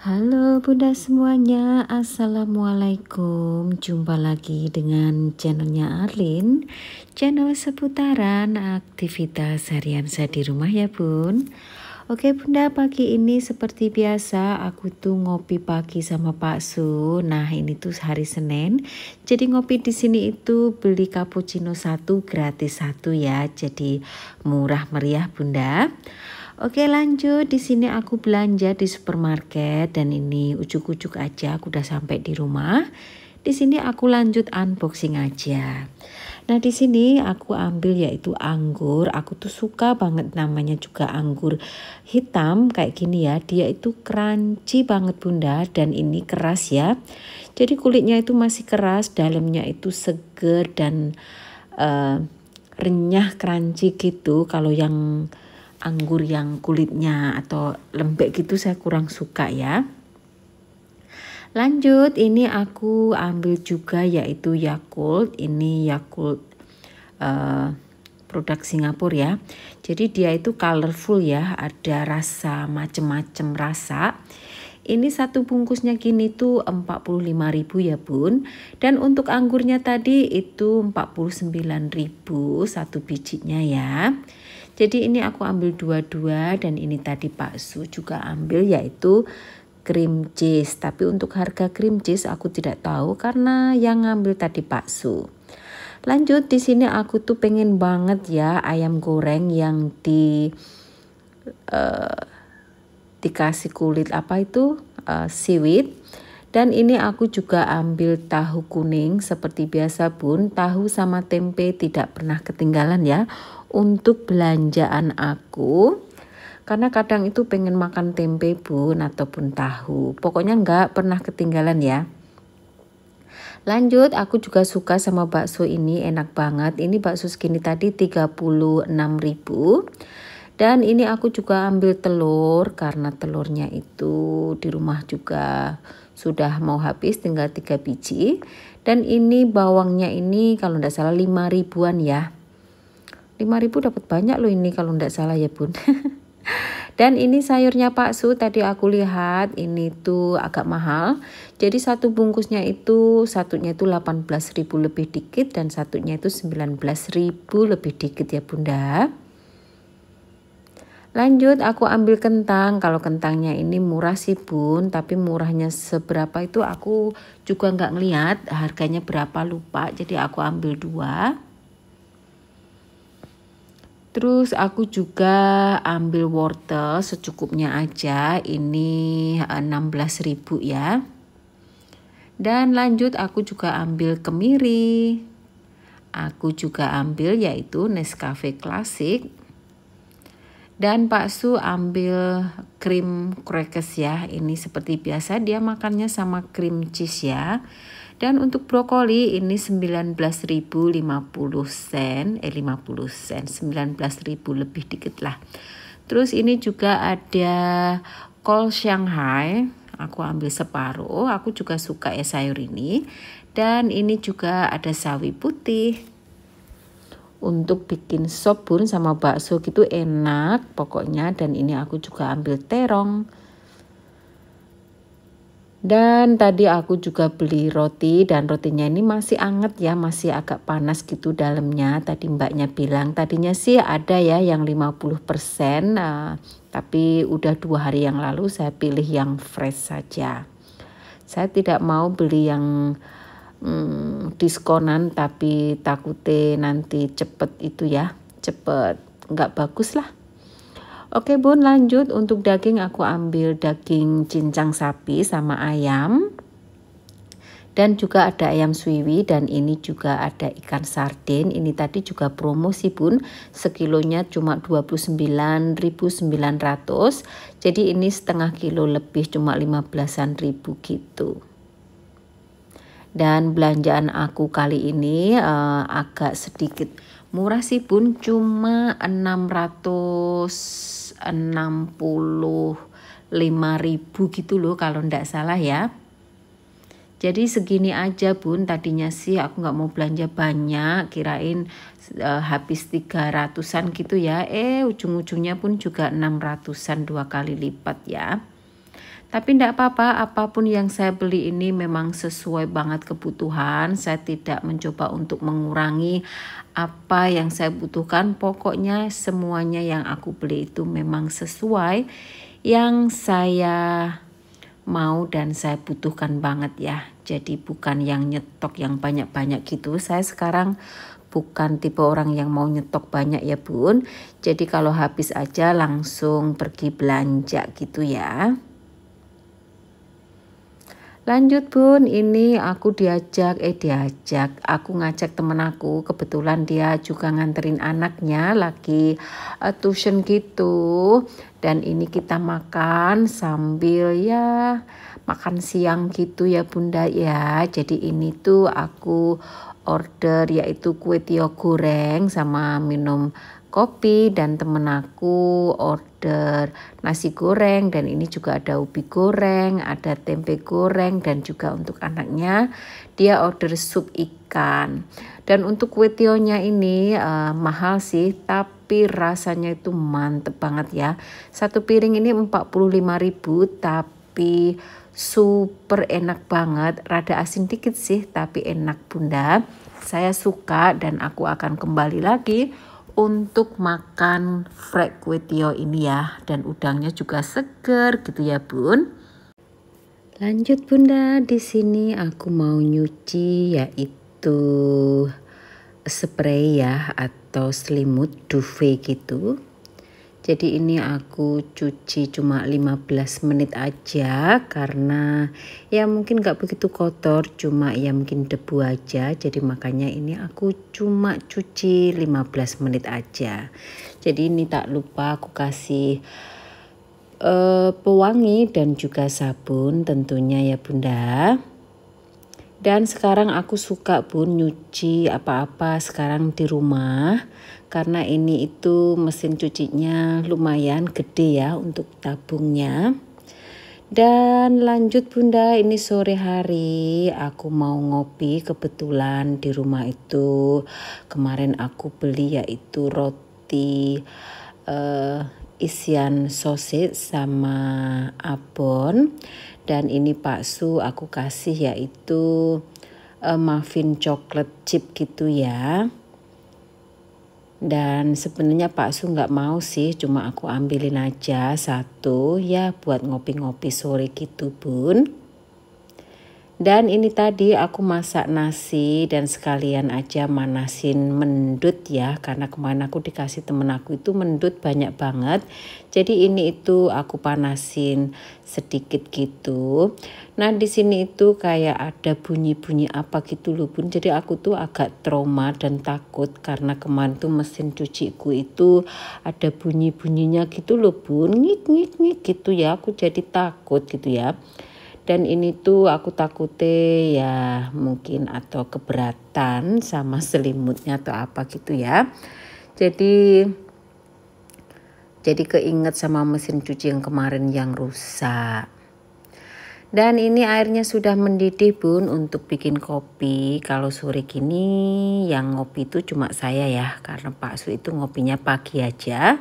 Halo bunda semuanya, assalamualaikum. Jumpa lagi dengan channelnya Arlin, channel seputaran aktivitas harian saya di rumah ya bun. Oke bunda, pagi ini seperti biasa aku tuh ngopi pagi sama Pak Su. Nah ini tuh hari Senin, jadi ngopi di sini itu beli cappuccino 1 gratis 1 ya, jadi murah meriah bunda. Oke lanjut, di sini aku belanja di supermarket dan ini ujuk-ujuk aja aku udah sampai di rumah. Di sini aku lanjut unboxing aja. Nah di sini aku ambil yaitu anggur. Aku tuh suka banget namanya juga anggur hitam kayak gini ya. Dia itu crunchy banget bunda dan ini keras ya. Jadi kulitnya itu masih keras, dalamnya itu seger dan renyah crunchy gitu. Kalau yang anggur yang kulitnya atau lembek gitu saya kurang suka ya. Lanjut, ini aku ambil juga yaitu Yakult. Ini Yakult produk Singapura ya. Jadi dia itu colorful ya, ada rasa macem-macem rasa. Ini satu bungkusnya gini tuh 45.000 ya bun. Dan untuk anggurnya tadi itu 49.000 satu bijinya ya. Jadi ini aku ambil dua-dua dan ini tadi Pak Su juga ambil yaitu cream cheese. Tapi untuk harga cream cheese aku tidak tahu karena yang ngambil tadi Pak Su. Lanjut di sini aku tuh pengen banget ya ayam goreng yang dikasih kulit apa itu seaweed. Dan ini aku juga ambil tahu kuning seperti biasa bun. Tahu sama tempe tidak pernah ketinggalan ya untuk belanjaan aku. Karena kadang itu pengen makan tempe bun ataupun tahu. Pokoknya nggak pernah ketinggalan ya. Lanjut aku juga suka sama bakso ini, enak banget. Ini bakso segini tadi 36.000. Dan ini aku juga ambil telur karena telurnya itu di rumah juga sudah mau habis tinggal 3 biji. Dan ini bawangnya ini kalau tidak salah 5.000-an ya. 5.000 dapat banyak loh ini kalau tidak salah ya bun. Dan ini sayurnya Pak Su tadi aku lihat ini tuh agak mahal. Jadi satu bungkusnya itu satunya itu 18.000 lebih dikit dan satunya itu 19.000 lebih dikit ya bunda. Lanjut aku ambil kentang. Kalau kentangnya ini murah sih bun, tapi murahnya seberapa itu aku juga nggak ngeliat harganya berapa lupa. Jadi aku ambil 2. Terus aku juga ambil wortel secukupnya aja. Ini 16.000 ya. Dan lanjut aku juga ambil kemiri. Aku juga ambil yaitu Nescafe Classic. Dan Pak Su ambil krim crackers ya. Ini seperti biasa dia makannya sama cream cheese ya. Dan untuk brokoli ini 19.000 50 sen. 19.000 lebih dikit lah. Terus ini juga ada kol Shanghai. Aku ambil separuh. Aku juga suka ya sayur ini. Dan ini juga ada sawi putih. Untuk bikin sop bun sama bakso gitu enak pokoknya. Dan ini aku juga ambil terong. Dan tadi aku juga beli roti dan rotinya ini masih anget ya, masih agak panas gitu dalamnya. Tadi mbaknya bilang tadinya sih ada ya yang 50%, tapi udah 2 hari yang lalu saya pilih yang fresh saja. Saya tidak mau beli yang diskonan tapi takutnya nanti cepet itu ya, cepet nggak bagus lah. Oke bun, lanjut untuk daging aku ambil daging cincang sapi sama ayam. Dan juga ada ayam suwiwi dan ini juga ada ikan sarden. Ini tadi juga promosi bun, sekilonya cuma 29.900. Jadi ini setengah kilo lebih, cuma 15.000 gitu. Dan belanjaan aku kali ini agak sedikit murah sih bun, cuma 665.000 gitu loh kalau ndak salah ya. Jadi segini aja bun, tadinya sih aku nggak mau belanja banyak, kirain habis 300-an gitu ya. Ujung-ujungnya pun juga 600-an, 2 kali lipat ya. Tapi enggak apa-apa, apapun yang saya beli ini memang sesuai banget kebutuhan. Saya tidak mencoba untuk mengurangi apa yang saya butuhkan. Pokoknya semuanya yang aku beli itu memang sesuai yang saya mau dan saya butuhkan banget ya. Jadi bukan yang nyetok yang banyak-banyak gitu. Saya sekarang bukan tipe orang yang mau nyetok banyak ya bun. Jadi kalau habis aja langsung pergi belanja gitu ya. Lanjut bun, ini aku aku ngajak temen aku, kebetulan dia juga nganterin anaknya lagi tuition gitu. Dan ini kita makan sambil ya makan siang gitu ya bunda ya. Jadi ini tuh aku order yaitu kue tiaw goreng sama minum kopi, dan temen aku order nasi goreng, dan ini juga ada ubi goreng, ada tempe goreng, dan juga untuk anaknya dia order sup ikan. Dan untuk kue tiawnya ini mahal sih, tapi rasanya itu mantep banget ya. Satu piring ini 45.000, tapi super enak banget. Rada asin dikit sih, tapi enak bunda. Saya suka dan aku akan kembali lagi untuk makan frek kue tiaw ini ya. Dan udangnya juga seger gitu ya bun. Lanjut bunda, di sini aku mau nyuci yaitu spray ya atau selimut duvet gitu. Jadi ini aku cuci cuma 15 menit aja karena ya mungkin gak begitu kotor, cuma ya mungkin debu aja. Jadi makanya ini aku cuma cuci 15 menit aja. Jadi ini tak lupa aku kasih pewangi dan juga sabun tentunya ya bunda. Dan sekarang aku suka bun nyuci apa-apa sekarang di rumah. Karena ini itu mesin cucinya lumayan gede ya untuk tabungnya. Dan lanjut bunda, ini sore hari aku mau ngopi. Kebetulan di rumah itu kemarin aku beli yaitu roti isian sosis sama abon. Dan ini bakso aku kasih yaitu muffin coklat chip gitu ya. Dan sebenarnya bakso nggak mau sih, cuma aku ambilin aja satu ya buat ngopi-ngopi sore gitu bun. Dan ini tadi aku masak nasi dan sekalian aja manasin mendut ya. Karena kemarin aku dikasih temen aku itu mendut banyak banget. Jadi ini itu aku panasin sedikit gitu. Nah di sini itu kayak ada bunyi-bunyi apa gitu loh bun. Jadi aku tuh agak trauma dan takut karena kemarin tuh mesin cuciku itu ada bunyi-bunyinya gitu loh bun. Ngik gitu ya. Aku jadi takut gitu ya. Dan ini tuh aku takutnya ya mungkin atau keberatan sama selimutnya atau apa gitu ya. Jadi keinget sama mesin cuci yang kemarin yang rusak. Dan ini airnya sudah mendidih bun untuk bikin kopi. Kalau sore gini yang ngopi itu cuma saya ya. Karena Pak Su itu ngopinya pagi aja.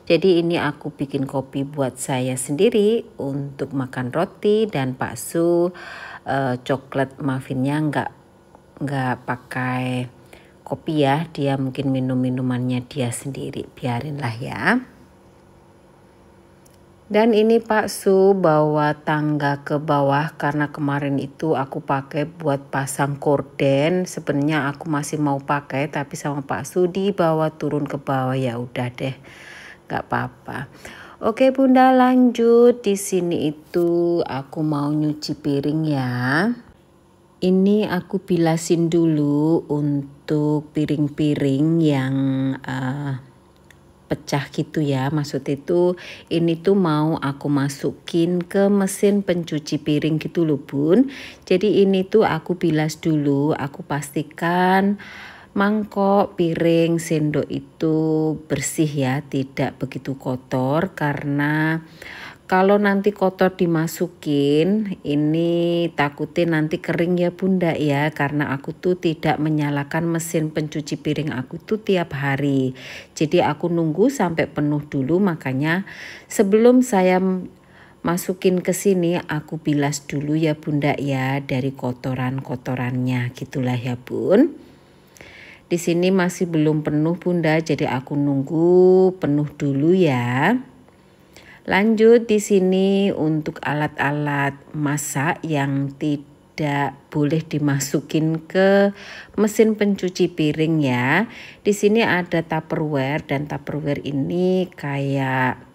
Jadi ini aku bikin kopi buat saya sendiri untuk makan roti. Dan Pak Su coklat muffinnya nggak pakai kopi ya. Dia mungkin minum minumannya dia sendiri. Biarinlah ya. Dan ini Pak Su bawa tangga ke bawah karena kemarin itu aku pakai buat pasang korden. Sebenarnya aku masih mau pakai tapi sama Pak Su dibawa turun ke bawah, ya udah deh, nggak apa-apa. Oke bunda lanjut, di sini itu aku mau nyuci piring ya. Ini aku bilasin dulu untuk piring-piring yang pecah gitu ya. Maksud itu ini tuh mau aku masukin ke mesin pencuci piring gitu loh bun. Jadi ini tuh aku bilas dulu, aku pastikan mangkok, piring, sendok itu bersih ya, tidak begitu kotor karena kalau nanti kotor dimasukin, ini takutnya nanti kering ya bunda ya, karena aku tuh tidak menyalakan mesin pencuci piring aku tuh tiap hari. Jadi aku nunggu sampai penuh dulu, makanya sebelum saya masukin ke sini aku bilas dulu ya bunda ya dari kotoran-kotorannya gitulah ya bun. Di sini masih belum penuh bunda, jadi aku nunggu penuh dulu ya. Lanjut di sini untuk alat-alat masak yang tidak boleh dimasukin ke mesin pencuci piring ya. Di sini ada Tupperware dan Tupperware ini kayak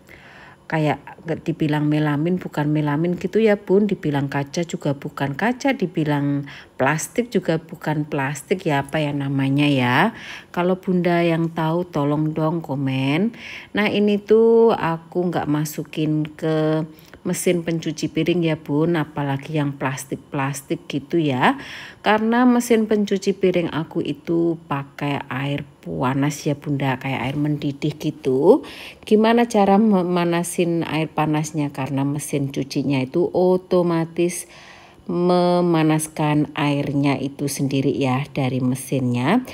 dibilang melamin bukan melamin gitu ya bun, dibilang kaca juga bukan kaca, dibilang plastik juga bukan plastik ya, apa ya namanya ya. Kalau bunda yang tahu tolong dong komen. Nah ini tuh aku nggak masukin ke mesin pencuci piring ya bun, apalagi yang plastik-plastik gitu ya, karena mesin pencuci piring aku itu pakai air panas ya bunda, kayak air mendidih gitu. Gimana cara memanasin air panasnya, karena mesin cucinya itu otomatis memanaskan airnya itu sendiri ya dari mesinnya.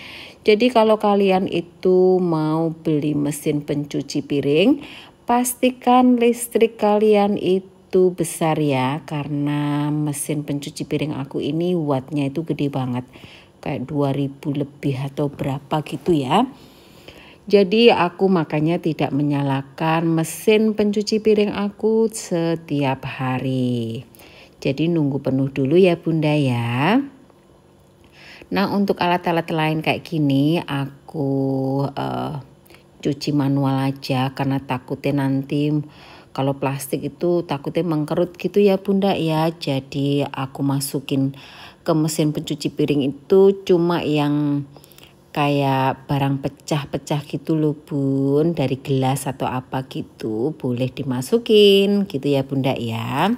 Jadi kalau kalian itu mau beli mesin pencuci piring, pastikan listrik kalian itu besar ya, karena mesin pencuci piring aku ini wattnya itu gede banget, kayak 2000 lebih atau berapa gitu ya. Jadi aku makanya tidak menyalakan mesin pencuci piring aku setiap hari. Jadi nunggu penuh dulu ya bunda ya. Nah untuk alat-alat lain kayak gini aku cuci manual aja, karena takutnya nanti kalau plastik itu takutnya mengkerut gitu ya bunda ya. Jadi aku masukin ke mesin pencuci piring itu cuma yang kayak barang pecah-pecah gitu loh bun, dari gelas atau apa gitu boleh dimasukin gitu ya bunda ya.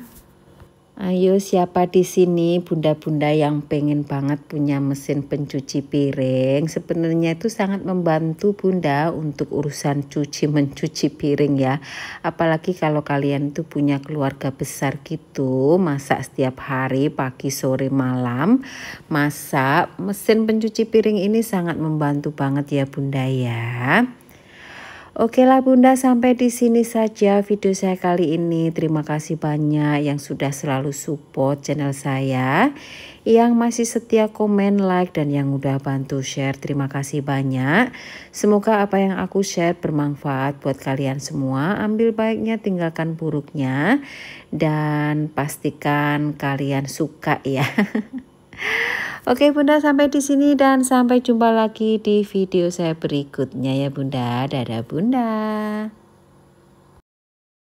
Ayo siapa di sini bunda-bunda yang pengen banget punya mesin pencuci piring? Sebenarnya itu sangat membantu bunda untuk urusan mencuci piring ya. Apalagi kalau kalian tuh punya keluarga besar gitu, masak setiap hari pagi sore malam, masak, mesin pencuci piring ini sangat membantu banget ya bunda ya. Oke lah bunda, sampai di sini saja video saya kali ini. Terima kasih banyak yang sudah selalu support channel saya, yang masih setia komen, like, dan yang udah bantu share. Terima kasih banyak. Semoga apa yang aku share bermanfaat buat kalian semua. Ambil baiknya, tinggalkan buruknya, dan pastikan kalian suka ya. Oke bunda, sampai di sini dan sampai jumpa lagi di video saya berikutnya ya bunda. Dadah bunda.